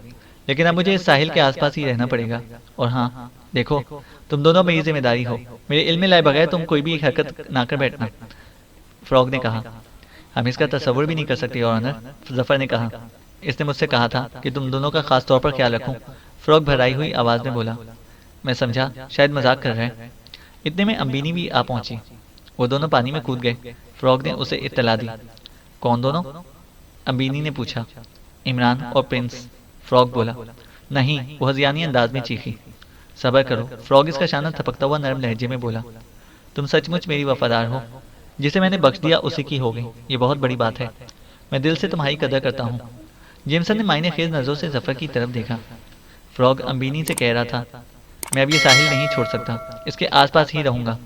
लेकिन अब मुझे इस साहिल के आसपास ही रहना पड़ेगा। और हाँ, देखो, तुम दोनों मेरी जिम्मेदारी हो। मेरे इल्म में लाए बगैर तुम कोई भी एक हरकत ना कर बैठना, फ्रॉग ने कहा। हम इसका तस्वुर भी नहीं कर सकते और ऑनर, जफर ने कहा। इसने मुझसे कहा था कि तुम दोनों का खास तौर पर ख्याल रखूं, फ्रॉग भराई हुई आवाज में बोला। मैं समझा शायद मजाक कर रहे हैं। इतने में अम्बिनी भी आ पहुंची। वो दोनों पानी में कूद गए। फ्रॉग ने उसे इत्तला दी। कौन दोनों? अम्बिनी ने पूछा। इमरान और प्रिंस, फ्रॉग बोला। नहीं, वो हजियानी अंदाज में चीखी। सब्र करो, फ्रॉग इसका शाना थपकता हुआ नरम लहजे में बोला। तुम सचमुच मेरी वफादार हो। जिसे मैंने बख्श दिया उसी की हो गई, ये बहुत बड़ी बात है। मैं दिल से तुम्हारी कदर करता हूँ। जेमसन ने मायने खेज नजरों से जफर की तरफ देखा। फ्रॉग अम्बिनी से कह रहा था, मैं अब ये साहिल नहीं छोड़ सकता, इसके आसपास ही रहूंगा,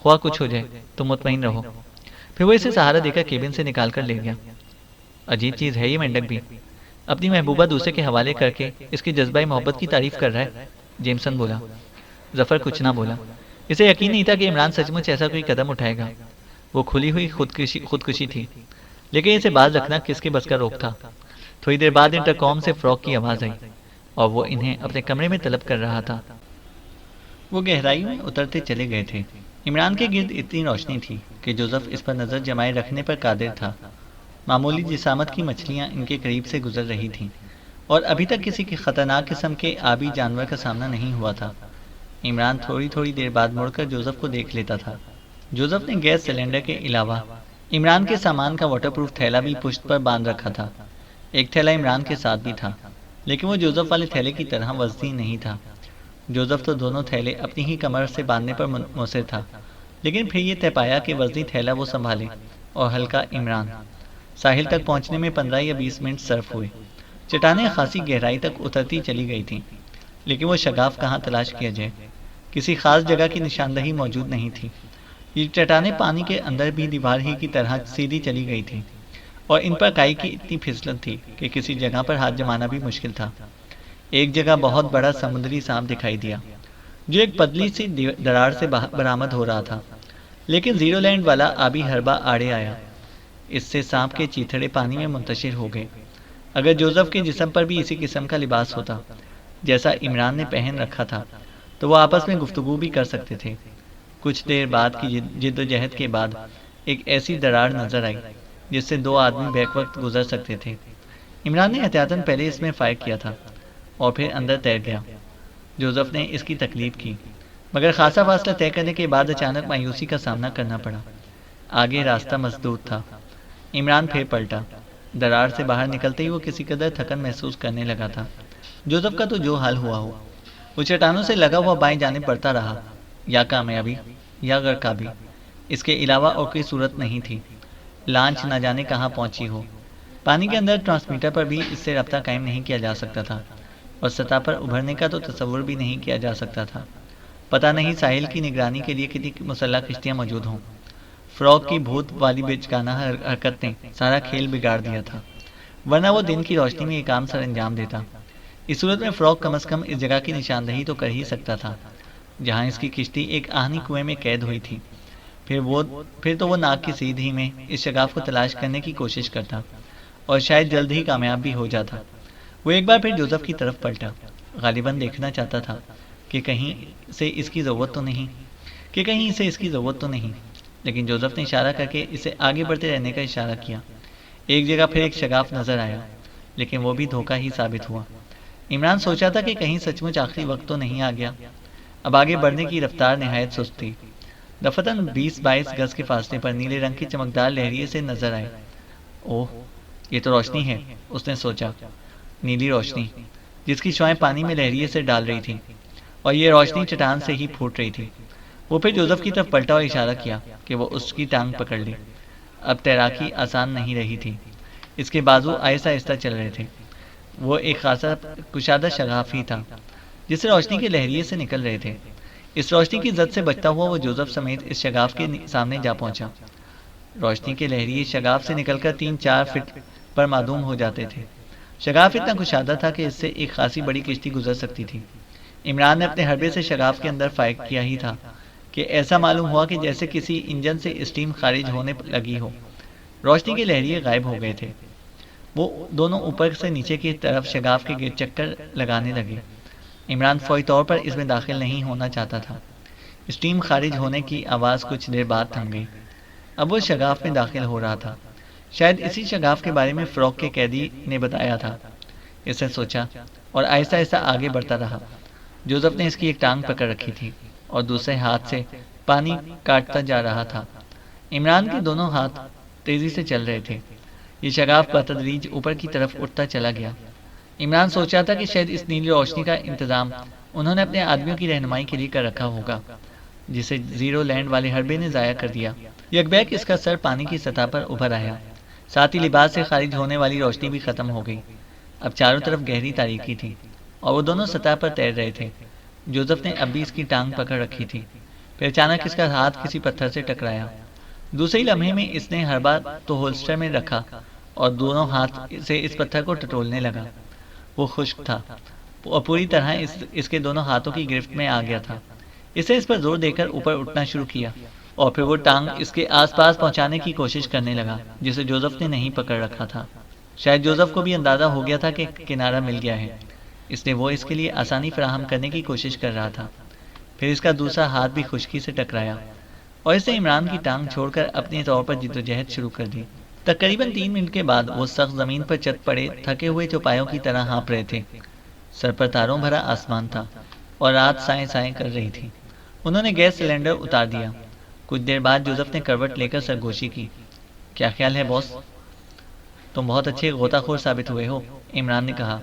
हुआ कुछ हो जाए, तुम मुतमईन रहो। फिर वो इसे सहारा देकर केबिन से निकाल कर ले गया। अजीब चीज है ये मेंढक भी, अपनी महबूबा दूसरे के हवाले करके इसकी जज्बाई मोहब्बत की तारीफ कर रहा है, जेमसन बोला। जफर कुछ ना बोला। इसे यकीन नहीं था कि इमरान सचमुच ऐसा कोई कदम उठाएगा। वो खुली हुई खुदकुशी थी, लेकिन इसे बाज रखना किसके बस का रोक था। थोड़ी देर बाद इंटरकॉम से फ्रॉक की आवाज़ आई और वो इन्हें अपने कमरे में तलब कर रहा था। वो गहराई में उतरते चले गए थे। इमरान के गिर्द इतनी रोशनी थी कि जोसेफ इस पर नज़र जमाए रखने पर कादिर था। मामूली जिसामत की मछलियाँ इनके करीब से गुजर रही थीं और अभी तक किसी की खतरनाक किस्म के आबी जानवर का सामना नहीं हुआ था। इमरान थोड़ी थोड़ी देर बाद मुड़कर जोसेफ को देख लेता था। जोसेफ ने गैस सिलेंडर के अलावा इमरान के सामान का वाटरप्रूफ थैला भी पुश्त पर बांध रखा था। एक थैला इमरान के साथ भी था, लेकिन वो जोसेफ वाले थैले की तरह वज़नी नहीं था। जोसेफ तो दोनों थैले अपनी ही कमर से बांधने पर मुसर था, लेकिन फिर ये तय पाया कि वज़नी थैला वो संभाले और हल्का इमरान। साहिल तक पहुंचने में 15 या 20 मिनट सर्फ हुए। चट्टानें खासी गहराई तक उतरती चली गई थीं, लेकिन वो शगाफ कहाँ तलाश किया जाए। किसी खास जगह की निशानदही मौजूद नहीं थी। ये चट्टानें पानी के अंदर भी दीवार ही की तरह सीधी चली गई थी और इन पर काई की इतनी फिसलन थी कि किसी जगह पर हाथ जमाना भी मुश्किल था। एक जगह बहुत बड़ा समुद्री सांप दिखाई दिया, जो एक पतली सी दरार से बरामद हो रहा था, लेकिन जीरो लैंड वाला आबी हरबा आड़े आया। इससे सांप के चीथड़े पानी में मुंतशिर हो गए। अगर जोसेफ के जिस्म पर भी इसी किस्म का लिबास होता जैसा इमरान ने पहन रखा था, तो वो आपस में गुफ्तगू भी कर सकते थे। कुछ देर बाद की जिद्दोजहद के बाद एक ऐसी दरार नजर आई जिससे दो आदमी बैक वक्त गुजर सकते थे। इमरान ने एहतियातन पहले इसमें फायर किया था और फिर अंदर तैर गया। जोसेफ ने इसकी तकलीफ की, मगर खासा फासला तय करने के बाद अचानक मायूसी का सामना करना पड़ा। आगे रास्ता मसदूद था। इमरान फिर पलटा। दरार से बाहर निकलते ही वो किसी कदर थकन महसूस करने लगा था। जोसेफ का तो जो हाल हुआ हो, वो चट्टानों से लगा हुआ बाएं जाने बढ़ता रहा, या कामयाबी या गरकाबी। इसके अलावा और कोई सूरत नहीं थी। लांच न जाने कहाँ पहुंची हो। पानी के अंदर ट्रांसमीटर पर भी इससे रब्ता कायम नहीं किया जा सकता था और सतह पर उभरने का तो तस्वुर भी नहीं किया जा सकता था। पता नहीं साहिल की निगरानी के लिए कितनी मुसल्लह किश्तियाँ मौजूद हों। फ्रॉक की भूत वाली बेचकाना हरकत ने सारा खेल बिगाड़ दिया था, वरना वो दिन की रोशनी में ये काम सर अंजाम देता। इस सूरत में फ्रॉक कम अज़ कम इस जगह की निशानदही तो कर ही सकता था जहाँ इसकी किश्ती एक आहनी कुएं में कैद हुई थी। फिर तो वो नाक की सीधी में इस शगाफ को तलाश करने की कोशिश करता और शायद जल्द ही कामयाब भी हो जाता। वो एक बार फिर जोसेफ की तरफ पलटा, गालिबन देखना चाहता था कि कहीं से इसकी ज़रूरत तो नहीं। लेकिन जोसेफ ने इशारा करके इसे आगे बढ़ते रहने का इशारा किया। एक जगह फिर एक शगाफ नजर आया, लेकिन वो भी धोखा ही साबित हुआ। इमरान सोचा था कि कहीं सचमुच आखिरी वक्त तो नहीं आ गया। अब आगे बढ़ने की रफ्तार नहायत सुस्त थी। दफतन 20-22 गज के फासले पर नीले रंग की चमकदार लहरिए से नजर आए। ओह, ये तो रोशनी है, उसने सोचा। नीली रोशनी जिसकी शुआएं पानी में लहरिए से डाल रही थी, और ये रोशनी चट्टान से ही फूट रही थी। वो फिर जोसेफ की तरफ पलटा और इशारा किया कि वो उसकी टांग पकड़ ले। अब तैराकी आसान नहीं रही थी। इसके बाजू आहिस्ता आहिस्ता चल रहे थे। वो एक खासा कुशादा शगाफ ही था जिसे रोशनी के लहरिए से निकल रहे थे। इस रोशनी की जद से बचता हुआ वो जोसेफ समेत इस शगाफ के सामने जा पहुंचा। रोशनी के लहरिए शगाफ से निकलकर 3-4 फीट पर मादूम हो जाते थे। शगाफ इतना कुशादा था कि इससे एक खासी बड़ी किश्ती गुजर सकती थी। इमरान ने अपने हरबे से शगाफ के अंदर फायर किया ही था कि ऐसा मालूम हुआ कि जैसे किसी इंजन से स्टीम खारिज होने लगी हो। रोशनी के लहरिए गायब हो गए थे। वो दोनों ऊपर से नीचे की तरफ शगाफ के गिर चक्कर लगाने लगे। इमरान फौरी तौर पर इसमें दाखिल नहीं होना चाहता था। स्टीम खारिज होने की आवाज़ कुछ देर बाद थम गई। अब वो शगाफ में दाखिल हो रहा था। शायद इसी शगाफ के बारे में फ्रॉक के कैदी ने बताया था। इसने सोचा और आहिस्ता आहिस्ता आगे बढ़ता रहा। जोसेफ ने इसकी एक टांग पकड़ रखी थी और दूसरे हाथ से पानी काटता जा रहा था। इमरान के दोनों हाथ तेजी से चल रहे थे। ये शगाफ बतदरीज ऊपर की तरफ उठता चला गया। इमरान सोचा था कि शायद इस नीली रोशनी का इंतजाम उन्होंने अपने आदमियों की रहनुमाई के लिए कर रखा होगा, जिसे जीरो लैंड वाले हरबे ने ज़ाया कर दिया। यकबैक इसका सर पानी की सतह पर उभर आया। साथ ही लिबास से खारिज होने वाली रोशनी भी खत्म हो गई। अब चारों तरफ गहरी तारीकी थी और वो दोनों सतह पर तैर रहे थे। जोसेफ ने अब भी इसकी टांग पकड़ रखी थी। फिर अचानक इसका हाथ किसी पत्थर से टकराया। दूसरे ही लम्हे में इसने हरबा तो होल्स्टर में रखा और दोनों हाथ से इस पत्थर को टटोलने लगा। वो खुश्क था और पूरी तरह इसके दोनों हाथों की गिरफ्त में आ गया था। इसे इस पर जोर देकर ऊपर उठना शुरू किया और फिर वो टांग इसके आसपास पहुंचाने की कोशिश करने लगा, जिसे जोसेफ ने नहीं पकड़ रखा था। शायद जोसेफ को भी अंदाजा हो गया था कि किनारा मिल गया है, इसलिए वो इसके लिए आसानी फराहम करने की कोशिश कर रहा था। फिर इसका दूसरा हाथ भी खुश्की से टकराया और इसने इमरान की टांग छोड़कर अपने तौर पर जिद्दोजहद शुरू कर दी। तकरीबन 3 मिनट के बाद वो सख्त जमीन पर चत पड़े थके हुए चौपायों की तरह हाँप रहे थे। सर पर तारों भरा आसमान था और रात साएं साएं कर रही थी। उन्होंने गैस सिलेंडर उतार दिया। कुछ देर बाद जोसेफ ने करवट लेकर सरगोशी की। क्या ख्याल है बॉस? तुम बहुत अच्छे गोताखोर साबित हुए हो, इमरान ने कहा।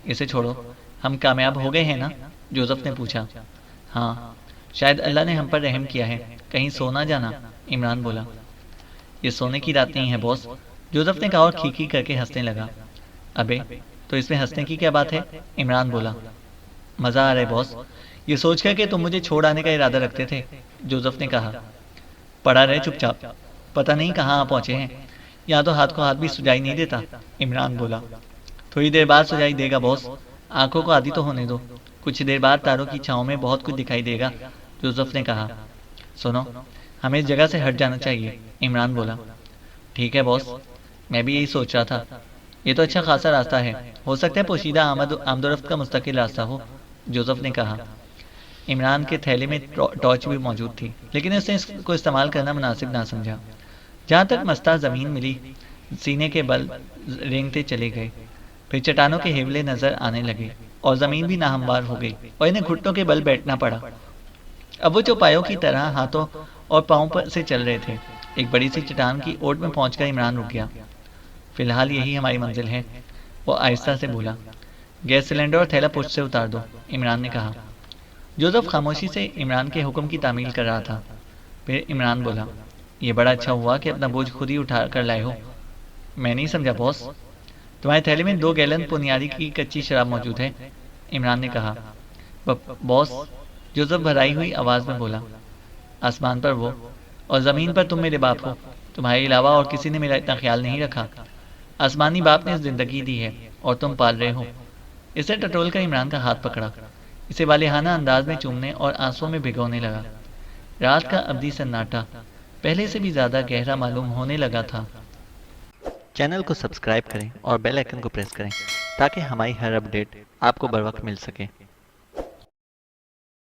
इसे छोड़ो, हम कामयाब हो गए हैं ना? जोसेफ ने पूछा। हाँ, शायद अल्लाह ने हम पर रहम किया है। कहीं सो ना जाना, इमरान बोला। ये सोने की रात नहीं है बॉस, जोसेफ ने कहा और खीखी करके हंसने लगा। अबे, तो इसमें हंसने की क्या बात है? इमरान बोला। मजा आ रहा है बॉस, ये सोचकर कि तुम मुझे छोड़ आने का इरादा रखते थे, जोसेफ ने कहा। पड़ा रहे चुपचाप, पता नहीं कहाँ आ पहुंचे हैं। यहाँ तो हाथ को हाथ भी सुझाई नहीं देता, इमरान बोला। थोड़ी देर बाद सुझाई देगा बॉस, आंखों को आदी तो होने दो। कुछ देर बाद तारों की छाँव में बहुत कुछ दिखाई देगा, जोसेफ ने कहा। सुनो, हमें इस जगह से हट जाना चाहिए, इमरान बोला। ठीक है बॉस, मैं भी यही सोच रहा था। ये तो अच्छा खासा रास्ता है, हो सकता है पोशीदा आमदोरफ्त का मुस्तकिल रास्ता हो, जोसेफ ने कहा। इमरान के थैले में टॉर्च भी मौजूद थी, लेकिन उसने इसको इस्तेमाल करना मुनासिब ना समझा। जहाँ तक मस्ता ज़मीन मिली, सीने के बल रेंगते चले गए। फिर चट्टानों के हेवले नजर आने लगे और ज़मीन भी नाहमवार हो गई और इन्हें घुटनों के बल बैठना पड़ा। अब वो चौपायों की तरह हाथों और पाँव पर से चल रहे थे। एक बड़ी सी चट्टान की ओट में पहुंचकर इमरान रुक गया। फिलहाल यही हमारी मंजिल है, वो आहिस्ता से बोला। गैस सिलेंडर और थैला पुष्ट से उतार दो, इमरान ने कहा। जोसेफ खामोशी से इमरान के हुक्म की तामील कर रहा था। फिर इमरान बोला, यह बड़ा अच्छा हुआ कि अपना बोझ खुद ही उठा कर लाए हो। मैं नहीं समझा बॉस। तुम्हारे थैले में 2 गैलन पुनियारी की कच्ची शराब मौजूद है, इमरान ने कहा। बॉस, जोसेफ भराई हुई आवाज में बोला। आसमान पर वो और ज़मीन पर तुम मेरे बाप हो। तुम्हारे अलावा और किसी ने मेरा इतना ख्याल नहीं रखा। आसमानी बाप ने जिंदगी दी है और तुम पाल रहे हो। इसे टटोल कर इमरान का हाथ पकड़ा, इसे वालिहाना अंदाज में चूमने और आंसुओं में भिगोने लगा। रात का अवधि सन्नाटा पहले से भी ज्यादा गहरा मालूम होने लगा था। चैनल को सब्सक्राइब करें और बेल आइकन को प्रेस करें ताकि हमारी हर अपडेट आपको बर वक्त मिल सके।